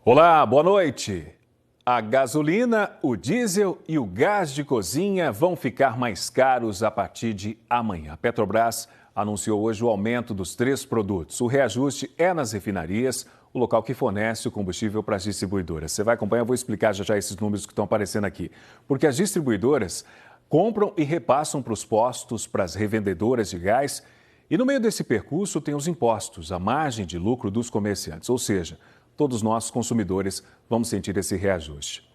Olá, boa noite. A gasolina, o diesel e o gás de cozinha vão ficar mais caros a partir de amanhã. A Petrobras anunciou hoje o aumento dos 3 produtos. O reajuste é nas refinarias, o local que fornece o combustível para as distribuidoras. Você vai acompanhar, eu vou explicar já esses números que estão aparecendo aqui. Porque as distribuidoras compram e repassam para os postos, para as revendedoras de gás. E no meio desse percurso tem os impostos, a margem de lucro dos comerciantes. Ou seja, todos nós, consumidores, vamos sentir esse reajuste.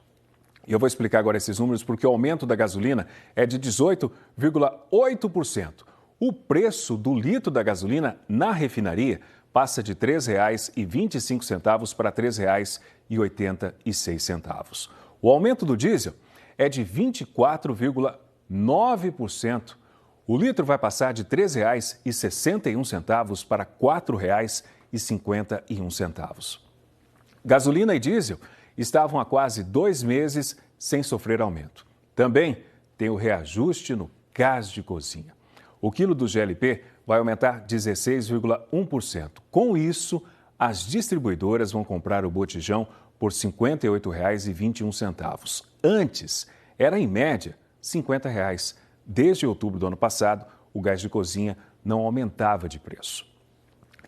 E eu vou explicar agora esses números porque o aumento da gasolina é de 18,8%. O preço do litro da gasolina na refinaria passa de R$ 3,25 para R$ 3,86. O aumento do diesel é de 24,9%. O litro vai passar de R$ 3,61 para R$ 4,51. Gasolina e diesel estavam há quase 2 meses sem sofrer aumento. Também tem o reajuste no gás de cozinha. O quilo do GLP vai aumentar 16,1%. Com isso, as distribuidoras vão comprar o botijão por R$ 58,21. Antes, era em média R$ 50. Desde outubro do ano passado, o gás de cozinha não aumentava de preço.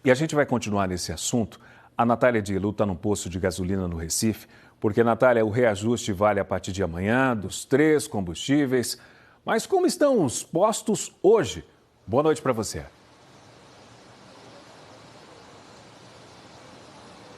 E a gente vai continuar nesse assunto. A Natália Dielu está num posto de gasolina no Recife, porque, Natália, o reajuste vale a partir de amanhã, dos 3 combustíveis. Mas como estão os postos hoje? Boa noite para você.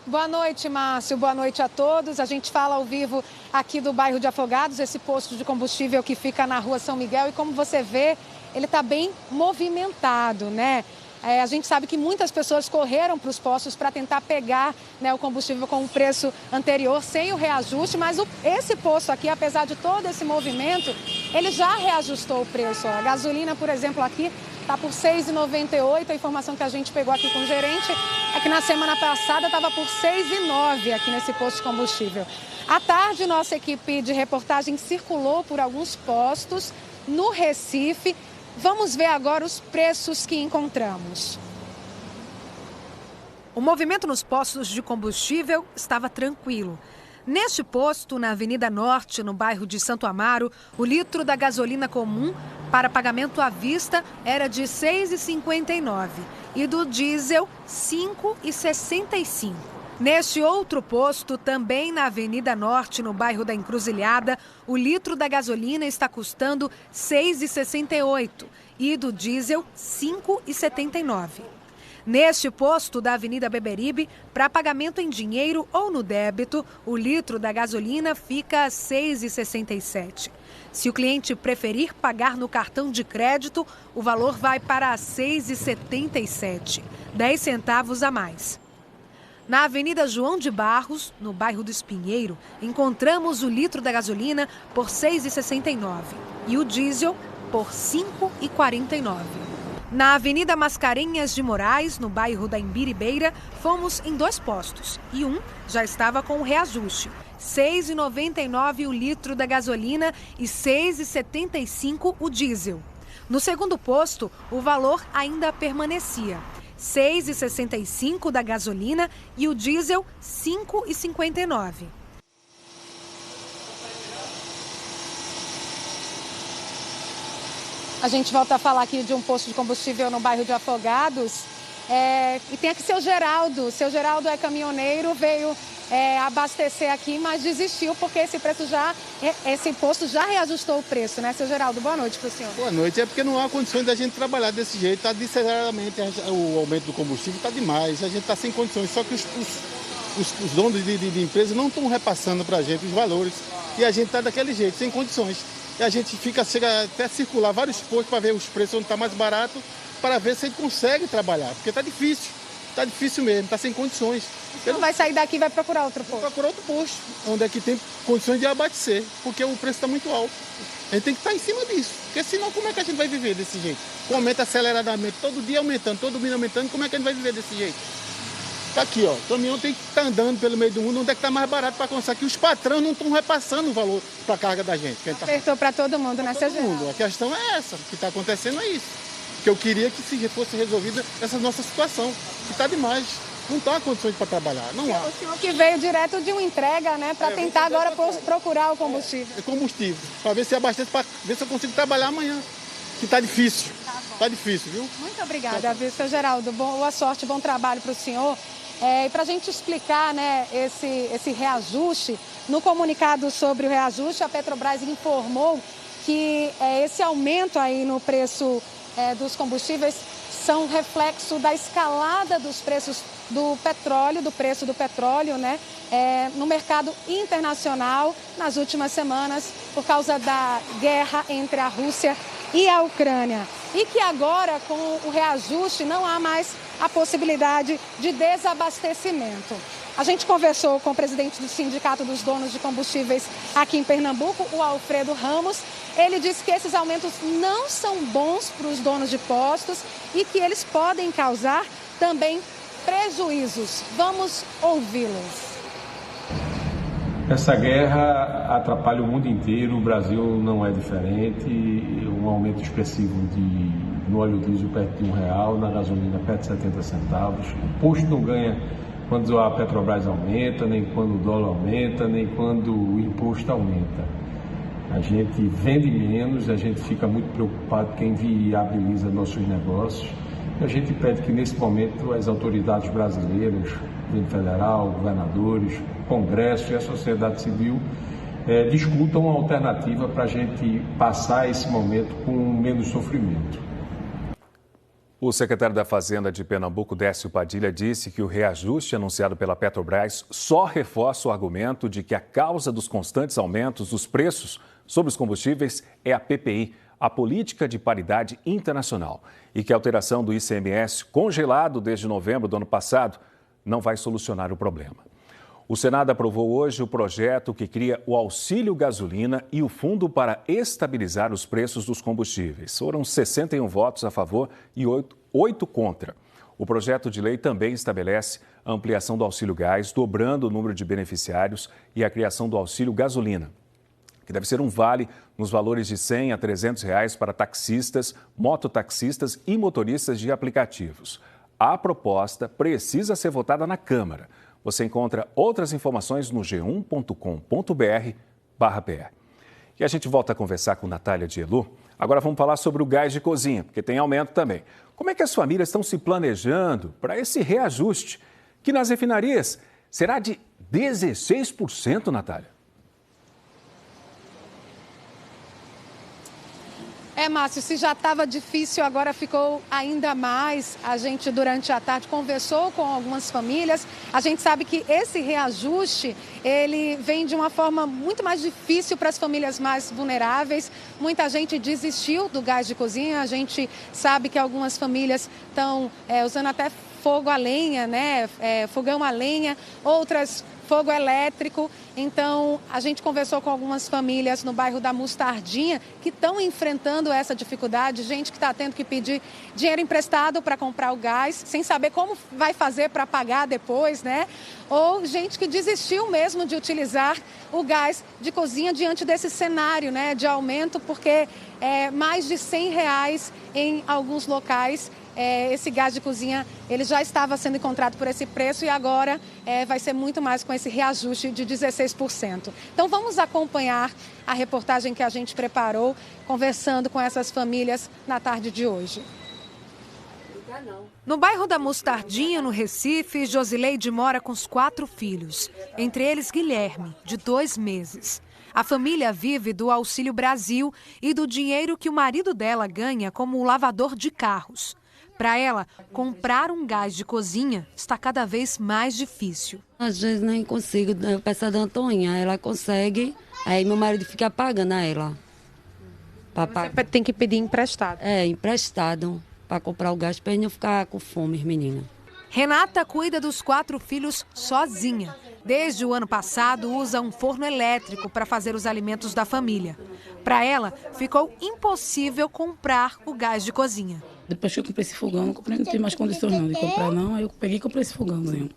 Boa noite, Márcio. Boa noite a todos. A gente fala ao vivo aqui do bairro de Afogados, esse posto de combustível que fica na rua São Miguel. E como você vê, ele está bem movimentado, né? A gente sabe que muitas pessoas correram para os postos para tentar pegar, né, o combustível com o preço anterior, sem o reajuste, mas esse posto aqui, apesar de todo esse movimento, ele já reajustou o preço. A gasolina, por exemplo, aqui está por R$ 6,98. A informação que a gente pegou aqui com o gerente é que na semana passada estava por R$ 6,09 aqui nesse posto de combustível. À tarde, nossa equipe de reportagem circulou por alguns postos no Recife. Vamos ver agora os preços que encontramos. O movimento nos postos de combustível estava tranquilo. Neste posto, na Avenida Norte, no bairro de Santo Amaro, o litro da gasolina comum para pagamento à vista era de R$ 6,59 e do diesel R$ 5,65. Neste outro posto, também na Avenida Norte, no bairro da Encruzilhada, o litro da gasolina está custando R$ 6,68 e do diesel R$ 5,79. Neste posto da Avenida Beberibe, para pagamento em dinheiro ou no débito, o litro da gasolina fica a R$ 6,67. Se o cliente preferir pagar no cartão de crédito, o valor vai para R$ 6,77, 10 centavos a mais. Na Avenida João de Barros, no bairro do Espinheiro, encontramos o litro da gasolina por R$ 6,69 e o diesel por R$ 5,49. Na Avenida Mascarenhas de Moraes, no bairro da Imbiribeira, fomos em 2 postos e um já estava com o reajuste. R$ 6,99 o litro da gasolina e R$ 6,75 o diesel. No segundo posto, o valor ainda permanecia. R$ 6,65 da gasolina e o diesel R$ 5,59. A gente volta a falar aqui de um posto de combustível no bairro de Afogados. E tem aqui seu Geraldo. Seu Geraldo é caminhoneiro, veio abastecer aqui, mas desistiu porque esse posto já reajustou o preço, né, seu Geraldo? Boa noite para o senhor. Boa noite. É porque não há condições da gente trabalhar desse jeito. Está desesperadamente, o aumento do combustível está demais. A gente está sem condições. Só que os donos de empresas não estão repassando para a gente os valores. E a gente está daquele jeito, sem condições. E a gente chega até a circular vários postos para ver os preços onde está mais barato, para ver se a gente consegue trabalhar. Porque está difícil mesmo, está sem condições. Então vai sair daqui e vai procurar outro posto? Vai procurar outro posto, onde é que tem condições de abastecer, porque o preço está muito alto. A gente tem que estar em cima disso, porque senão como é que a gente vai viver desse jeito? Com aumento aceleradamente, todo dia aumentando, todo mês aumentando, como é que a gente vai viver desse jeito? Está aqui, ó, o caminhão tem que estar andando pelo meio do mundo, onde é que está mais barato para constar, que os patrões não estão repassando o valor para a carga da gente. Apertou para todo mundo, né, seu Geraldo? Todo mundo. A questão é essa, o que está acontecendo é isso. Que eu queria que fosse resolvida essa nossa situação, que está demais. Não está condições para trabalhar, não há. O senhor que veio direto de uma entrega, né, para tentar agora procurar o combustível. É combustível, para ver se abastece, para ver se eu consigo trabalhar amanhã, que está difícil. Está difícil, viu? Muito obrigada, viu, seu Geraldo. Boa sorte, bom trabalho para o senhor. E para a gente explicar, né, esse reajuste, no comunicado sobre o reajuste, a Petrobras informou que esse aumento aí no preço dos combustíveis são reflexo da escalada dos preços do preço do petróleo, né, no mercado internacional nas últimas semanas por causa da guerra entre a Rússia e a Ucrânia. E que agora, com o reajuste, não há mais a possibilidade de desabastecimento. A gente conversou com o presidente do Sindicato dos Donos de Combustíveis aqui em Pernambuco, o Alfredo Ramos. Ele disse que esses aumentos não são bons para os donos de postos e que eles podem causar também prejuízos. Vamos ouvi-los. Essa guerra atrapalha o mundo inteiro, o Brasil não é diferente. Um aumento expressivo no óleo diesel perto de R$1, na gasolina perto de 70 centavos. O posto não ganha quando a Petrobras aumenta, nem quando o dólar aumenta, nem quando o imposto aumenta. A gente vende menos, a gente fica muito preocupado quem viabiliza nossos negócios. E a gente pede que, nesse momento, as autoridades brasileiras, governo federal, governadores, Congresso e a sociedade civil discutam uma alternativa para a gente passar esse momento com menos sofrimento. O secretário da Fazenda de Pernambuco, Décio Padilha, disse que o reajuste anunciado pela Petrobras só reforça o argumento de que a causa dos constantes aumentos dos preços sobre os combustíveis é a PPI, a Política de Paridade Internacional, e que a alteração do ICMS, congelado desde novembro do ano passado, não vai solucionar o problema. O Senado aprovou hoje o projeto que cria o auxílio gasolina e o fundo para estabilizar os preços dos combustíveis. Foram 61 votos a favor e 8 contra. O projeto de lei também estabelece a ampliação do auxílio gás, dobrando o número de beneficiários, e a criação do auxílio gasolina, que deve ser um vale nos valores de R$100 a R$300 para taxistas, mototaxistas e motoristas de aplicativos. A proposta precisa ser votada na Câmara. Você encontra outras informações no g1.com.br/PR. E a gente volta a conversar com Natália Dielu. Agora vamos falar sobre o gás de cozinha, porque tem aumento também. Como é que as famílias estão se planejando para esse reajuste, que nas refinarias será de 16%, Natália? Márcio, se já estava difícil, agora ficou ainda mais. A gente, durante a tarde, conversou com algumas famílias. A gente sabe que esse reajuste, ele vem de uma forma muito mais difícil para as famílias mais vulneráveis. Muita gente desistiu do gás de cozinha. A gente sabe que algumas famílias estão usando até fogo a lenha, né? Fogão a lenha, outras fogo elétrico. Então, a gente conversou com algumas famílias no bairro da Mostardinha que estão enfrentando essa dificuldade, gente que está tendo que pedir dinheiro emprestado para comprar o gás, sem saber como vai fazer para pagar depois, né? Ou gente que desistiu mesmo de utilizar o gás de cozinha diante desse cenário, né, de aumento, porque mais de R$100 em alguns locais. Esse gás de cozinha, ele já estava sendo encontrado por esse preço e agora vai ser muito mais com esse reajuste de 16%. Então vamos acompanhar a reportagem que a gente preparou, conversando com essas famílias na tarde de hoje. No bairro da Mostardinha, no Recife, Josileide mora com os 4 filhos, entre eles Guilherme, de 2 meses. A família vive do Auxílio Brasil e do dinheiro que o marido dela ganha como lavador de carros. Para ela, comprar um gás de cozinha está cada vez mais difícil. Às vezes nem consigo, eu peço a da Antoninha, ela consegue, aí meu marido fica pagando a ela. Você tem que pedir emprestado? Emprestado, para comprar o gás, para ele não ficar com fome, menina. Renata cuida dos 4 filhos sozinha. Desde o ano passado, usa um forno elétrico para fazer os alimentos da família. Para ela, ficou impossível comprar o gás de cozinha. Depois que eu comprei esse fogão, não tive mais condições não de comprar não, aí eu peguei e comprei esse fogãozinho.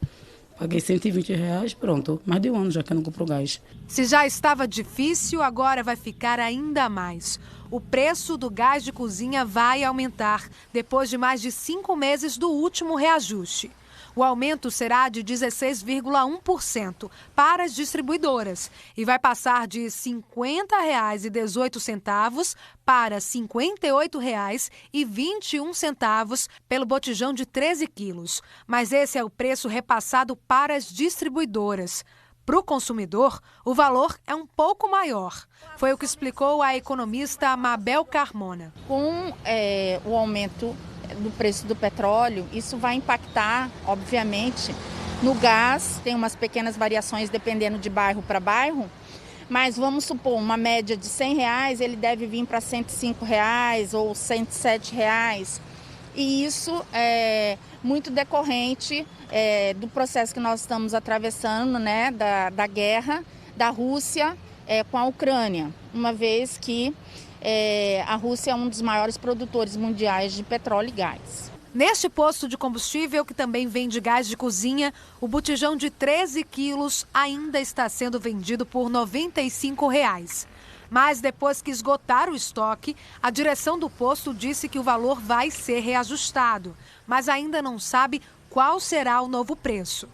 Paguei R$120, pronto, mais de um ano já que eu não compro gás. Se já estava difícil, agora vai ficar ainda mais. O preço do gás de cozinha vai aumentar depois de mais de 5 meses do último reajuste. O aumento será de 16,1% para as distribuidoras e vai passar de R$ 50,18 para R$ 58,21 pelo botijão de 13 quilos. Mas esse é o preço repassado para as distribuidoras. Para o consumidor, o valor é um pouco maior. Foi o que explicou a economista Mabel Carmona. Com o aumento do preço do petróleo, isso vai impactar, obviamente, no gás. Tem umas pequenas variações dependendo de bairro para bairro, mas vamos supor, uma média de R$100, ele deve vir para R$105 ou R$107. E isso é muito decorrente do processo que nós estamos atravessando, né, da guerra da Rússia com a Ucrânia, uma vez que a Rússia é um dos maiores produtores mundiais de petróleo e gás. Neste posto de combustível, que também vende gás de cozinha, o botijão de 13 quilos ainda está sendo vendido por R$ 95. Mas depois que esgotar o estoque, a direção do posto disse que o valor vai ser reajustado, mas ainda não sabe qual será o novo preço.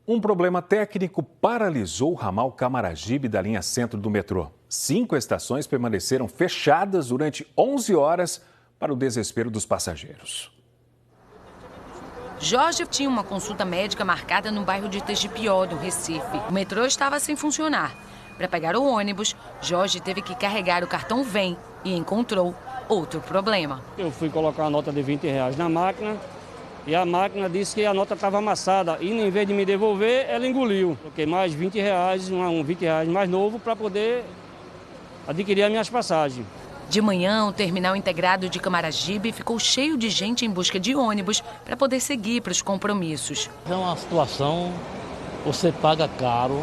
Um problema técnico paralisou o ramal Camaragibe da linha centro do metrô. 5 estações permaneceram fechadas durante 11 horas para o desespero dos passageiros. Jorge tinha uma consulta médica marcada no bairro de Tegipió, do Recife. O metrô estava sem funcionar. Para pegar o ônibus, Jorge teve que carregar o cartão Vem e encontrou outro problema. Eu fui colocar a nota de R$20 na máquina e a máquina disse que a nota estava amassada e em vez de me devolver, ela engoliu. Coloquei mais R$20, um R$20 mais novo para poder adquirir as minhas passagens. De manhã, o terminal integrado de Camaragibe ficou cheio de gente em busca de ônibus para poder seguir para os compromissos. É uma situação, você paga caro.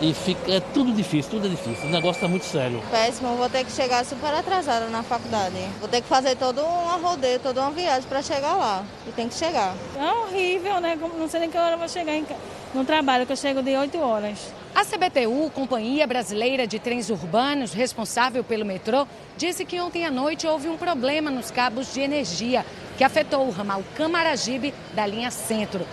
E é tudo difícil, o negócio está muito sério. Péssimo, vou ter que chegar super atrasada na faculdade. Vou ter que fazer todo um rodeio, toda uma viagem para chegar lá. E tem que chegar. É horrível, né? Não sei nem que hora eu vou chegar no trabalho, que eu chego de 8 horas. A CBTU, Companhia Brasileira de Trens Urbanos, responsável pelo metrô, disse que ontem à noite houve um problema nos cabos de energia que afetou o ramal Camaragibe da linha Centro.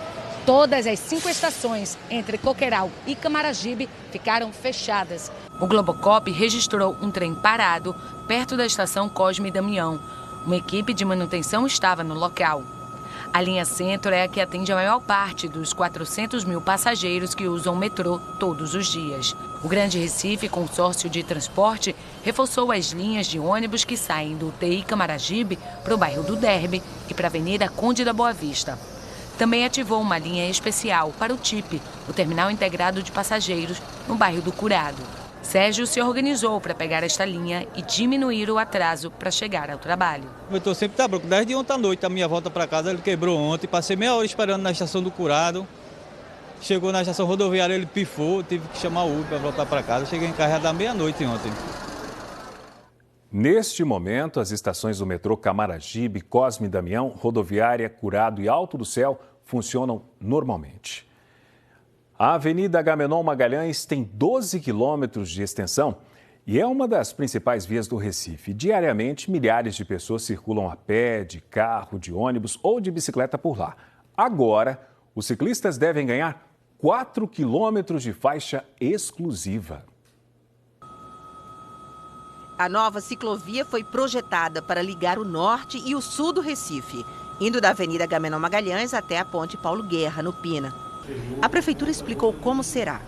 Todas as 5 estações entre Coqueiral e Camaragibe ficaram fechadas. O Globocop registrou um trem parado perto da estação Cosme Damião. Uma equipe de manutenção estava no local. A linha Centro é a que atende a maior parte dos 400 mil passageiros que usam o metrô todos os dias. O Grande Recife, consórcio de transporte, reforçou as linhas de ônibus que saem do UTI Camaragibe para o bairro do Derby e para a Avenida Conde da Boa Vista. Também ativou uma linha especial para o TIP, o Terminal Integrado de Passageiros, no bairro do Curado. Sérgio se organizou para pegar esta linha e diminuir o atraso para chegar ao trabalho. Eu estou sempre trabalhando, desde ontem à noite, a minha volta para casa, ele quebrou ontem, passei meia hora esperando na estação do Curado. Chegou na estação rodoviária, ele pifou, tive que chamar o Uber para voltar para casa. Cheguei em casa da meia-noite ontem. Neste momento, as estações do metrô Camaragibe, Cosme Damião, Rodoviária, Curado e Alto do Céu funcionam normalmente. A Avenida Agamenon Magalhães tem 12 quilômetros de extensão e é uma das principais vias do Recife. Diariamente, milhares de pessoas circulam a pé, de carro, de ônibus ou de bicicleta por lá. Agora, os ciclistas devem ganhar 4 quilômetros de faixa exclusiva. A nova ciclovia foi projetada para ligar o norte e o sul do Recife, indo da Avenida Agamenon Magalhães até a Ponte Paulo Guerra, no Pina. A prefeitura explicou como será.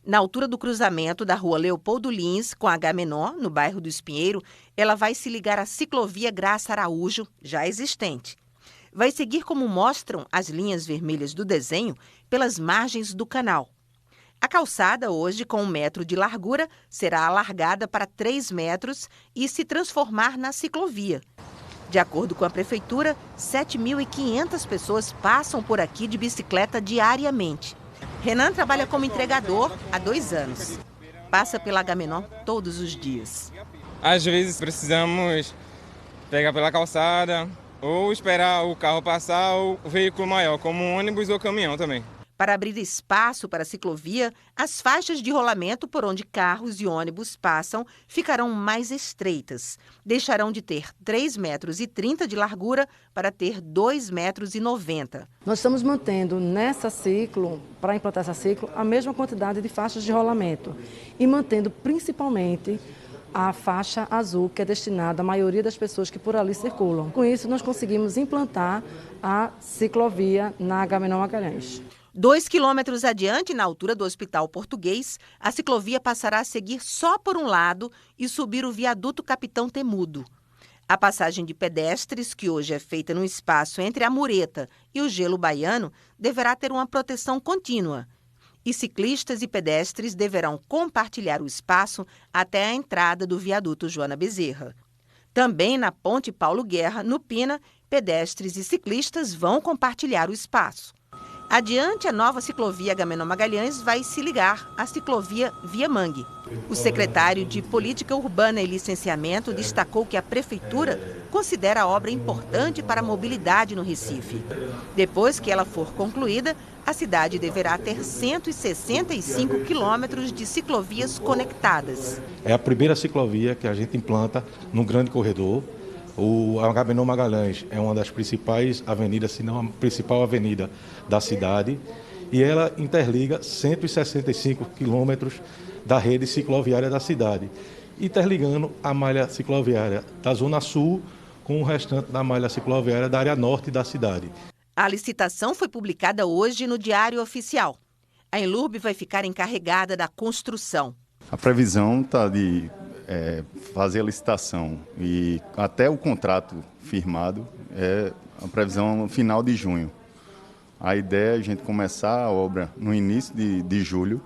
Na altura do cruzamento da rua Leopoldo Lins com a Agamenon, no bairro do Espinheiro, ela vai se ligar à ciclovia Graça Araújo, já existente. Vai seguir como mostram as linhas vermelhas do desenho pelas margens do canal. A calçada, hoje com 1 metro de largura, será alargada para 3 metros e se transformar na ciclovia. De acordo com a prefeitura, 7.500 pessoas passam por aqui de bicicleta diariamente. Renan trabalha como entregador há 2 anos. Passa pela Agamenon todos os dias. Às vezes precisamos pegar pela calçada ou esperar o carro passar ou o veículo maior, como um ônibus ou caminhão também. Para abrir espaço para a ciclovia, as faixas de rolamento por onde carros e ônibus passam ficarão mais estreitas. Deixarão de ter 3,30 metros de largura para ter 2,90 metros. Nós estamos mantendo nessa ciclo, para implantar essa ciclo, a mesma quantidade de faixas de rolamento e mantendo principalmente a faixa azul, que é destinada à maioria das pessoas que por ali circulam. Com isso, nós conseguimos implantar a ciclovia na Agamenon Magalhães. 2 quilômetros adiante, na altura do Hospital Português, a ciclovia passará a seguir só por um lado e subir o viaduto Capitão Temudo. A passagem de pedestres, que hoje é feita no espaço entre a mureta e o gelo baiano, deverá ter uma proteção contínua. E ciclistas e pedestres deverão compartilhar o espaço até a entrada do viaduto Joana Bezerra. Também na Ponte Paulo Guerra, no Pina, pedestres e ciclistas vão compartilhar o espaço. Adiante, a nova ciclovia Agamenon Magalhães vai se ligar à ciclovia Via Mangue. O secretário de Política Urbana e Licenciamento destacou que a Prefeitura considera a obra importante para a mobilidade no Recife. Depois que ela for concluída, a cidade deverá ter 165 quilômetros de ciclovias conectadas. É a primeira ciclovia que a gente implanta num grande corredor. O Agamenon Magalhães é uma das principais avenidas, se não a principal avenida da cidade, e ela interliga 165 quilômetros da rede cicloviária da cidade, interligando a malha cicloviária da Zona Sul com o restante da malha cicloviária da área norte da cidade. A licitação foi publicada hoje no Diário Oficial. A Enlurb vai ficar encarregada da construção. A previsão está de fazer a licitação e até o contrato firmado é a previsão no final de junho. A ideia é a gente começar a obra no início de julho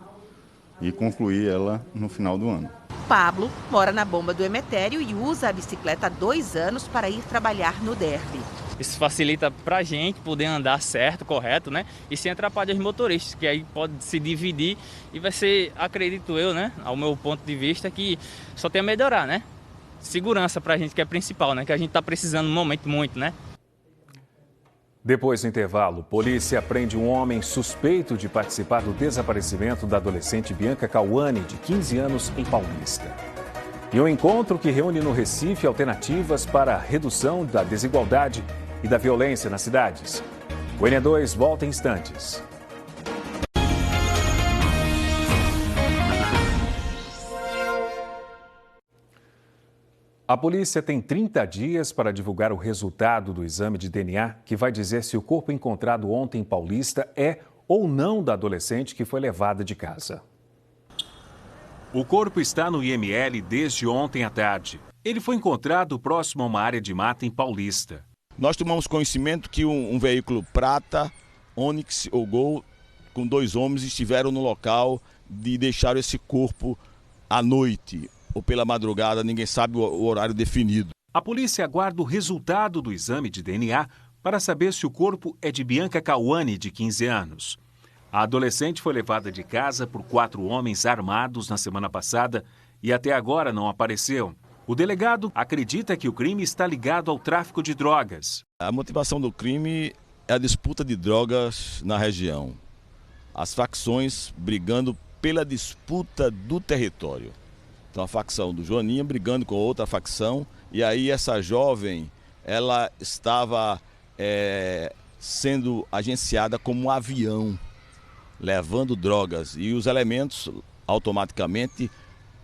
e concluir ela no final do ano. Pablo mora na Bomba do Emetério e usa a bicicleta há 2 anos para ir trabalhar no derby. Isso facilita para a gente poder andar certo, correto, né? E sem atrapalhar os motoristas, que aí pode se dividir e vai ser, acredito eu, né? Ao meu ponto de vista, que só tem a melhorar, né? Segurança para a gente, que é principal, né? Que a gente está precisando no momento muito, né? Depois do intervalo, polícia prende um homem suspeito de participar do desaparecimento da adolescente Bianca Cauane, de 15 anos, em Paulista. E um encontro que reúne no Recife alternativas para a redução da desigualdade e da violência nas cidades. O NE2 volta em instantes. A polícia tem 30 dias para divulgar o resultado do exame de DNA que vai dizer se o corpo encontrado ontem em Paulista é ou não da adolescente que foi levada de casa. O corpo está no IML desde ontem à tarde. Ele foi encontrado próximo a uma área de mata em Paulista. Nós tomamos conhecimento que um veículo prata, Onix ou Gol, com 2 homens estiveram no local de deixar esse corpo à noite ou pela madrugada, ninguém sabe o horário definido. A polícia aguarda o resultado do exame de DNA para saber se o corpo é de Bianca Cauane, de 15 anos. A adolescente foi levada de casa por 4 homens armados na semana passada e até agora não apareceu. O delegado acredita que o crime está ligado ao tráfico de drogas. A motivação do crime é a disputa de drogas na região. As facções brigando pela disputa do território. Então a facção do Joaninha brigando com outra facção e aí essa jovem, ela estava sendo agenciada como um avião, levando drogas e os elementos automaticamente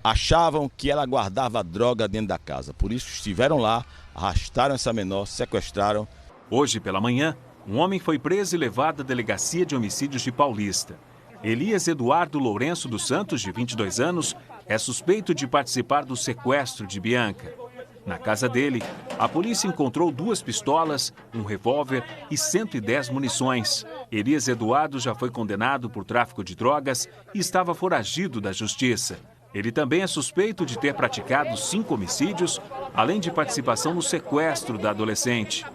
achavam que ela guardava droga dentro da casa. Por isso estiveram lá, arrastaram essa menor, sequestraram. Hoje pela manhã, um homem foi preso e levado à Delegacia de Homicídios de Paulista. Elias Eduardo Lourenço dos Santos, de 22 anos, é suspeito de participar do sequestro de Bianca. Na casa dele, a polícia encontrou 2 pistolas, um revólver e 110 munições. Elias Eduardo já foi condenado por tráfico de drogas e estava foragido da justiça. Ele também é suspeito de ter praticado 5 homicídios, além de participação no sequestro da adolescente.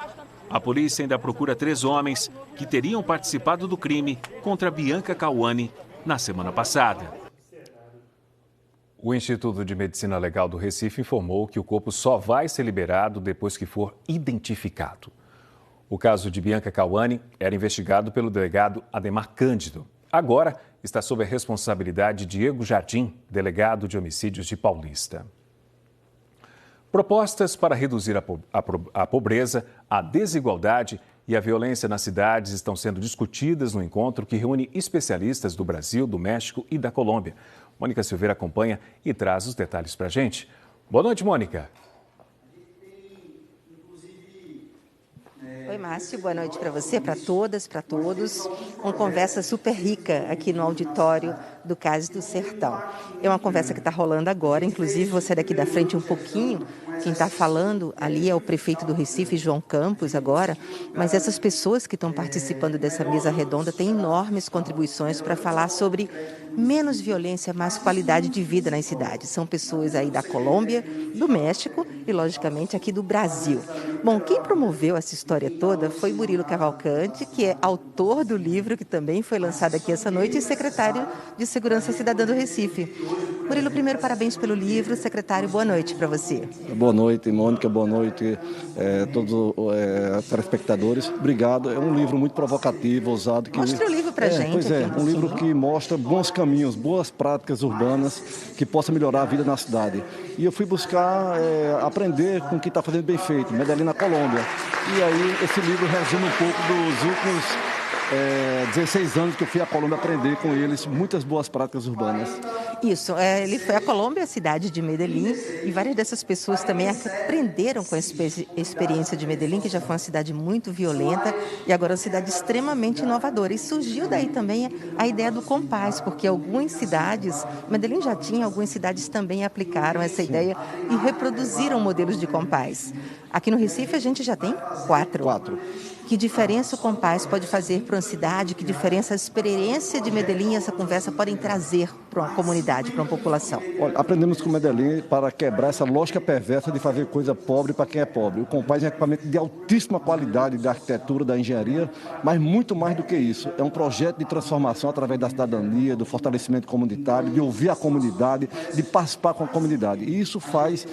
A polícia ainda procura 3 homens que teriam participado do crime contra Bianca Cauane na semana passada. O Instituto de Medicina Legal do Recife informou que o corpo só vai ser liberado depois que for identificado. O caso de Bianca Cauani era investigado pelo delegado Ademar Cândido. Agora está sob a responsabilidade de Diego Jardim, delegado de homicídios de Paulista. Propostas para reduzir a pobreza, a desigualdade e a violência nas cidades estão sendo discutidas no encontro que reúne especialistas do Brasil, do México e da Colômbia. Mônica Silveira acompanha e traz os detalhes para a gente. Boa noite, Mônica. Oi, Márcio, boa noite para você, para todas, para todos. Uma conversa super rica aqui no auditório do Cais do Sertão. É uma conversa que está rolando agora, inclusive você daqui da frente um pouquinho, quem está falando ali é o prefeito do Recife, João Campos, agora, mas essas pessoas que estão participando dessa mesa redonda têm enormes contribuições para falar sobre menos violência, mais qualidade de vida nas cidades. São pessoas aí da Colômbia, do México e, logicamente, aqui do Brasil. Bom, quem promoveu essa história toda foi Murilo Cavalcante, que é autor do livro que também foi lançado aqui essa noite e secretário de Segurança Cidadã do Recife. Murilo, primeiro, parabéns pelo livro. Secretário, boa noite para você. Boa noite, Mônica. Boa noite a todos os telespectadores. Obrigado. É um livro muito provocativo, ousado. Mostra o livro para a gente. Pois é, um livro que mostra bons caminhos, boas práticas urbanas que possam melhorar a vida na cidade. E eu fui buscar aprender com o que está fazendo bem feito, Medellín, na Colômbia. E aí esse livro resume um pouco dos últimos 16 anos que eu fui à Colômbia aprender com eles muitas boas práticas urbanas. Isso, ele foi à Colômbia, a cidade de Medellín, e várias dessas pessoas também aprenderam com a experiência de Medellín, que já foi uma cidade muito violenta e agora é uma cidade extremamente inovadora. E surgiu daí também a ideia do Compás, porque algumas cidades, Medellín já tinha, algumas cidades também aplicaram essa ideia e reproduziram modelos de Compás. Aqui no Recife a gente já tem 4. Que diferença o Compás pode fazer para uma cidade? Que diferença a experiência de Medellín e essa conversa podem trazer para uma comunidade, para uma população? Olha, aprendemos com Medellín para quebrar essa lógica perversa de fazer coisa pobre para quem é pobre. O Compás é um equipamento de altíssima qualidade da arquitetura, da engenharia, mas muito mais do que isso. É um projeto de transformação através da cidadania, do fortalecimento comunitário, de ouvir a comunidade, de participar com a comunidade. E isso faz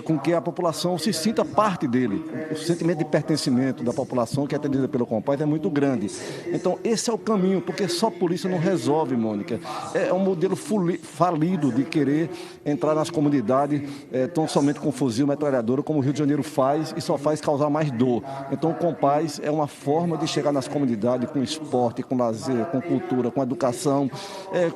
com que a população se sinta parte dele. O sentimento de pertencimento da população que é atendida pelo Compás é muito grande. Então, esse é o caminho, porque só polícia não resolve, Mônica. É um modelo falido de querer entrar nas comunidades tão somente com fuzil, metralhadora, como o Rio de Janeiro faz, e só faz causar mais dor. Então, o Compás é uma forma de chegar nas comunidades com esporte, com lazer, com cultura, com educação,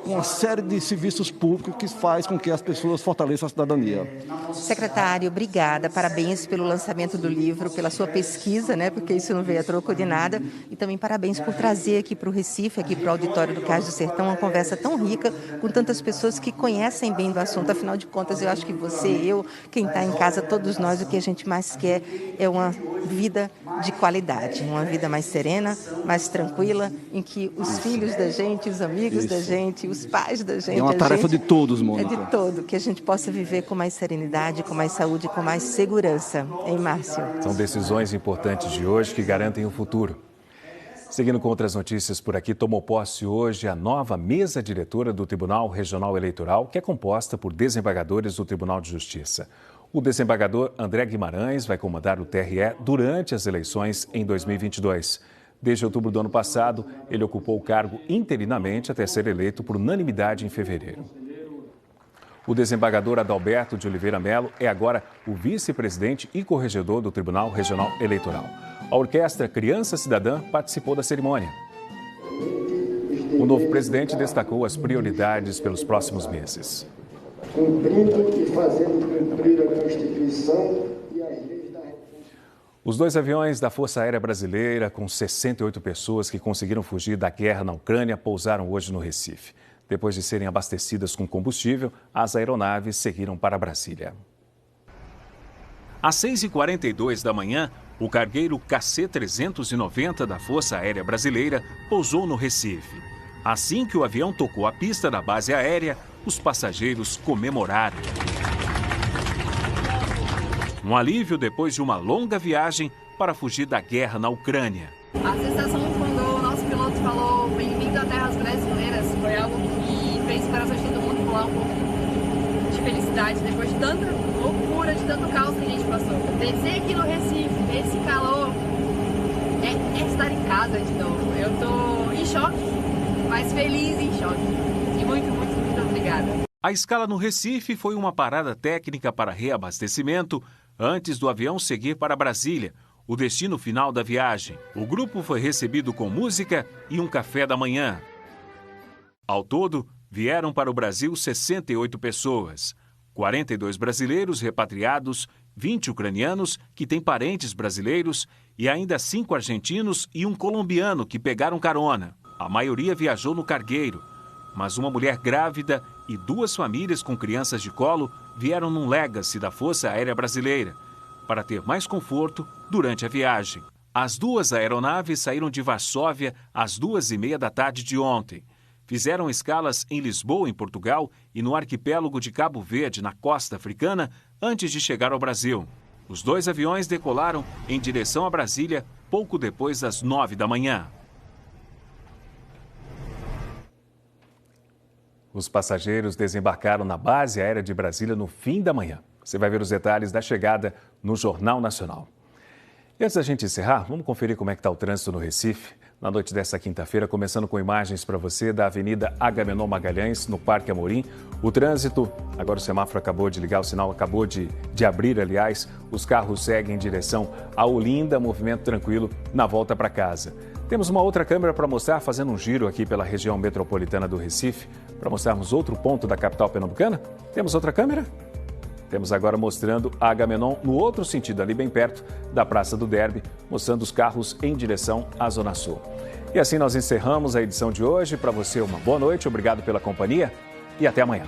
com uma série de serviços públicos que faz com que as pessoas fortaleçam a cidadania. Secretário, obrigada. Parabéns pelo lançamento do livro, pela sua pesquisa, né? Porque isso não veio a troco de nada. E também parabéns por trazer aqui para o Recife, aqui para o auditório do Cais do Sertão, uma conversa tão rica, com tantas pessoas que conhecem bem do assunto. Afinal de contas, eu acho que você, eu, quem está em casa, todos nós, o que a gente mais quer é uma vida de qualidade, uma vida mais serena, mais tranquila, em que os filhos da gente, os amigos da gente, os pais da gente... É uma tarefa de todos, Mônica. É de todo, que a gente possa viver com mais serenidade, com mais saúde, com mais segurança. Hein, Márcio? São decisões importantes de hoje que garantem o futuro. Seguindo com outras notícias por aqui, tomou posse hoje a nova mesa diretora do Tribunal Regional Eleitoral, que é composta por desembargadores do Tribunal de Justiça. O desembargador André Guimarães vai comandar o TRE durante as eleições em 2022. Desde outubro do ano passado, ele ocupou o cargo interinamente até ser eleito por unanimidade em fevereiro. O desembargador Adalberto de Oliveira Melo é agora o vice-presidente e corregedor do Tribunal Regional Eleitoral. A orquestra Criança Cidadã participou da cerimônia. O novo presidente destacou as prioridades pelos próximos meses. Cumprindo e fazendo cumprir a Constituição e as leis da República. Os 2 aviões da Força Aérea Brasileira, com 68 pessoas que conseguiram fugir da guerra na Ucrânia, pousaram hoje no Recife. Depois de serem abastecidas com combustível, as aeronaves seguiram para Brasília. Às 6h42 da manhã, o cargueiro KC-390 da Força Aérea Brasileira pousou no Recife. Assim que o avião tocou a pista da base aérea, os passageiros comemoraram. Um alívio depois de uma longa viagem para fugir da guerra na Ucrânia. A sensação quando o nosso piloto falou bem-vindo a terras brasileiras foi algo que fez o coração de todo mundo pular um pouco de felicidade depois de tanta loucura, de tanto caos que a gente passou. Descer aqui no Recife, esse calor, é estar em casa de novo. Eu tô em choque, mas feliz em choque. E muito obrigada. A escala no Recife foi uma parada técnica para reabastecimento antes do avião seguir para Brasília, o destino final da viagem. O grupo foi recebido com música e um café da manhã. Ao todo, vieram para o Brasil 68 pessoas. 42 brasileiros repatriados, 20 ucranianos que têm parentes brasileiros e ainda 5 argentinos e um colombiano que pegaram carona. A maioria viajou no cargueiro, mas uma mulher grávida e 2 famílias com crianças de colo vieram num Legacy da Força Aérea Brasileira para ter mais conforto durante a viagem. As 2 aeronaves saíram de Varsóvia às 2h30 da tarde de ontem. Fizeram escalas em Lisboa, em Portugal, e no arquipélago de Cabo Verde, na costa africana, antes de chegar ao Brasil. Os 2 aviões decolaram em direção a Brasília pouco depois das 9 da manhã. Os passageiros desembarcaram na base aérea de Brasília no fim da manhã. Você vai ver os detalhes da chegada no Jornal Nacional. E antes da gente encerrar, vamos conferir como é que está o trânsito no Recife. Na noite desta quinta-feira, começando com imagens para você da Avenida Agamenon Magalhães, no Parque Amorim. O trânsito, agora o semáforo acabou de ligar, o sinal acabou de abrir, aliás. Os carros seguem em direção a Olinda, movimento tranquilo na volta para casa. Temos uma outra câmera para mostrar, fazendo um giro aqui pela região metropolitana do Recife, para mostrarmos outro ponto da capital pernambucana. Temos outra câmera? Temos agora mostrando a Agamenon no outro sentido, ali bem perto da Praça do Derby, mostrando os carros em direção à Zona Sul. E assim nós encerramos a edição de hoje. Para você, uma boa noite, obrigado pela companhia e até amanhã.